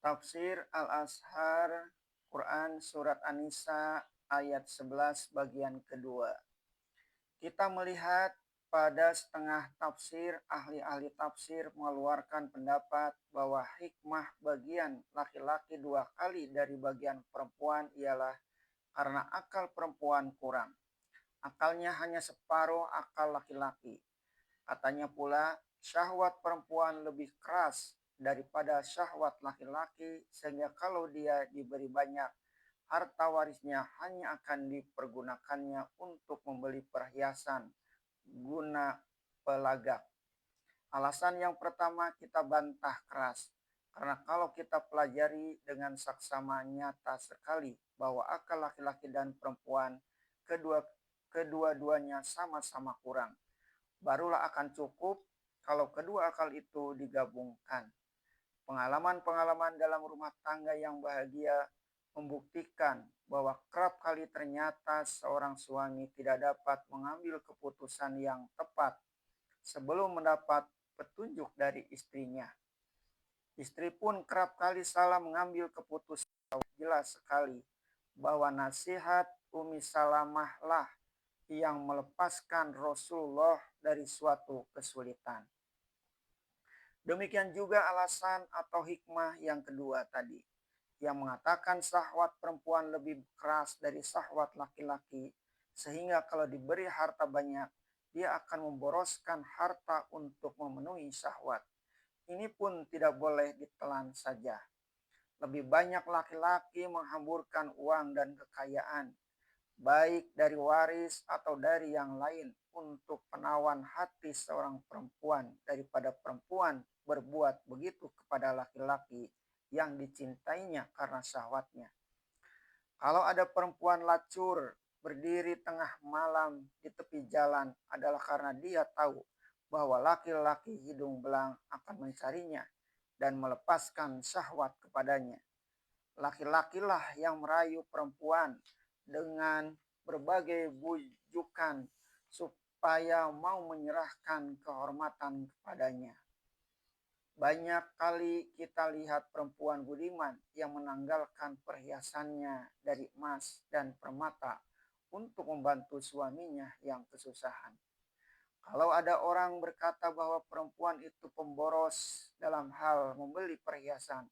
Tafsir Al-Azhar Quran Surat An-Nisa ayat 11 bagian kedua. Kita melihat pada setengah tafsir, ahli-ahli tafsir mengeluarkan pendapat bahwa hikmah bagian laki-laki 2 kali dari bagian perempuan ialah karena akal perempuan kurang. Akalnya hanya separuh akal laki-laki. Katanya pula, syahwat perempuan lebih keras daripada syahwat laki-laki, sehingga kalau dia diberi banyak, harta warisnya hanya akan dipergunakannya untuk membeli perhiasan guna pelagak. Alasan yang pertama kita bantah keras, karena kalau kita pelajari dengan saksama nyata sekali bahwa akal laki-laki dan perempuan kedua-duanya sama-sama kurang. Barulah akan cukup kalau kedua akal itu digabungkan. Pengalaman-pengalaman dalam rumah tangga yang bahagia membuktikan bahwa kerap kali ternyata seorang suami tidak dapat mengambil keputusan yang tepat sebelum mendapat petunjuk dari istrinya. Istri pun kerap kali salah mengambil keputusan. Jelas sekali bahwa nasihat Umi Salamah lah yang melepaskan Rasulullah dari suatu kesulitan. Demikian juga alasan atau hikmah yang kedua tadi, yang mengatakan syahwat perempuan lebih keras dari syahwat laki-laki, sehingga kalau diberi harta banyak, dia akan memboroskan harta untuk memenuhi syahwat. Ini pun tidak boleh ditelan saja. Lebih banyak laki-laki menghamburkan uang dan kekayaan, baik dari waris atau dari yang lain, untuk penawan hati seorang perempuan daripada perempuan berbuat begitu kepada laki-laki yang dicintainya karena syahwatnya. Kalau ada perempuan lacur berdiri tengah malam di tepi jalan adalah karena dia tahu bahwa laki-laki hidung belang akan mencarinya dan melepaskan syahwat kepadanya. Laki-lakilah yang merayu perempuan dengan berbagai bujukan supaya mau menyerahkan kehormatan kepadanya. Banyak kali kita lihat perempuan budiman yang menanggalkan perhiasannya dari emas dan permata untuk membantu suaminya yang kesusahan. Kalau ada orang berkata bahwa perempuan itu pemboros dalam hal membeli perhiasan,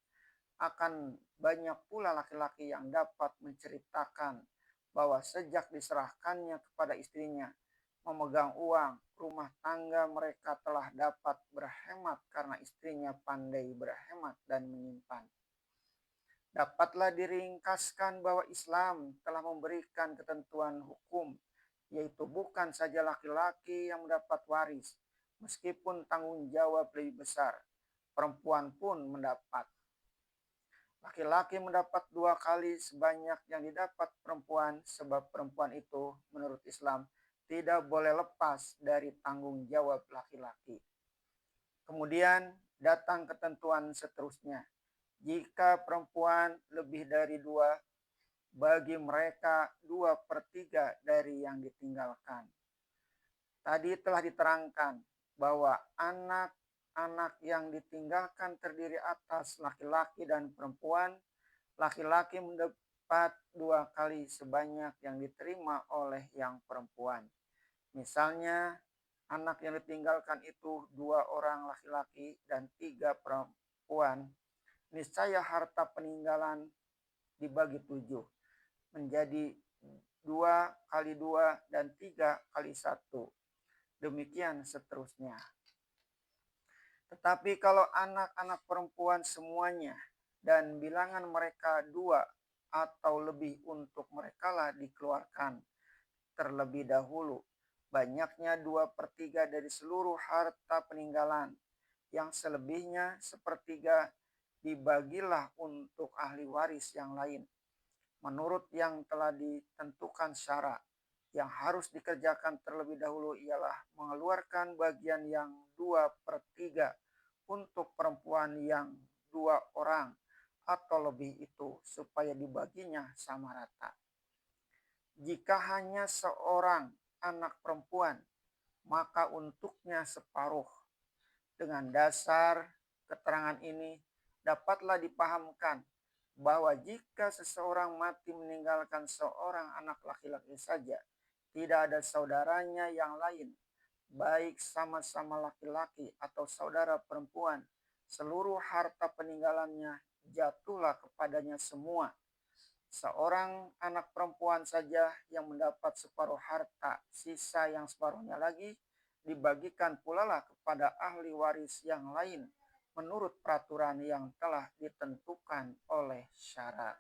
akan banyak pula laki-laki yang dapat menceritakan bahwa sejak diserahkannya kepada istrinya memegang uang, rumah tangga mereka telah dapat berhemat karena istrinya pandai berhemat dan menyimpan. Dapatlah diringkaskan bahwa Islam telah memberikan ketentuan hukum, yaitu bukan saja laki-laki yang mendapat waris, meskipun tanggung jawab lebih besar, perempuan pun mendapat. Laki-laki mendapat 2 kali sebanyak yang didapat perempuan, sebab perempuan itu menurut Islam tidak boleh lepas dari tanggung jawab laki-laki. Kemudian datang ketentuan seterusnya. Jika perempuan lebih dari 2, bagi mereka 2/3 dari yang ditinggalkan. Tadi telah diterangkan bahwa anak yang ditinggalkan terdiri atas laki-laki dan perempuan. Laki-laki mendapat 2 kali sebanyak yang diterima oleh yang perempuan. Misalnya, anak yang ditinggalkan itu 2 orang laki-laki dan 3 perempuan. Niscaya harta peninggalan dibagi 7 menjadi 2 kali 2 dan 3 kali 1. Demikian seterusnya. Tetapi kalau anak-anak perempuan semuanya dan bilangan mereka 2 atau lebih, untuk merekalah dikeluarkan terlebih dahulu banyaknya 2/3 dari seluruh harta peninggalan. Yang selebihnya 1/3 dibagilah untuk ahli waris yang lain, menurut yang telah ditentukan syarat. Yang harus dikerjakan terlebih dahulu ialah mengeluarkan bagian yang 2/3 untuk perempuan yang 2 orang atau lebih itu, supaya dibaginya sama rata. Jika hanya seorang anak perempuan, maka untuknya separuh. Dengan dasar keterangan ini, dapatlah dipahamkan bahwa jika seseorang mati meninggalkan seorang anak laki-laki saja, tidak ada saudaranya yang lain, baik sama-sama laki-laki atau saudara perempuan, seluruh harta peninggalannya jatuhlah kepadanya semua. Seorang anak perempuan saja yang mendapat separuh harta, sisa yang separuhnya lagi dibagikan pula lah kepada ahli waris yang lain menurut peraturan yang telah ditentukan oleh syarat.